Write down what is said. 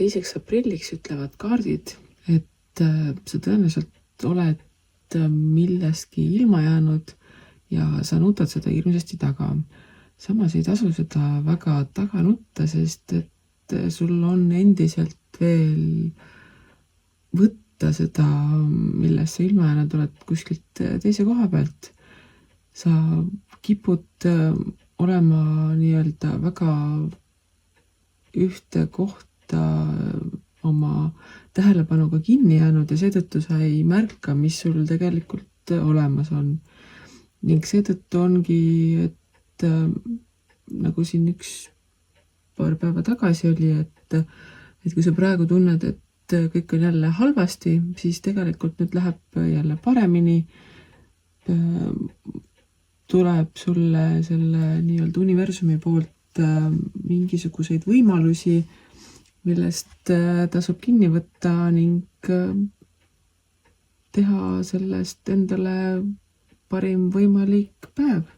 2. aprilliks ütlevad kaardid, et sa tõenäoliselt oled millestki ilma jäänud ja sa nutad seda hirmsasti taga. Samas ei tasu seda väga taga nutta, sest et sul on endiselt veel võtta seda, millest sa ilma jäänud oled kuskilt teise koha pealt. Sa kipud olema nii-öelda väga ühte kohta oma tähelepanuga kinni jäänud ja seetõttu sa ei märka, mis sul tegelikult olemas on. Ning seetõttu ongi, et nagu siin paar päeva tagasi oli, et kui sa praegu tunned, et kõik on jälle halvasti, siis tegelikult nüüd läheb jälle paremini. Tuleb sulle selle nii-öelda universumi poolt mingisuguseid võimalusi, millest tasub kinni võtta ning teha sellest endale parim võimalik päev.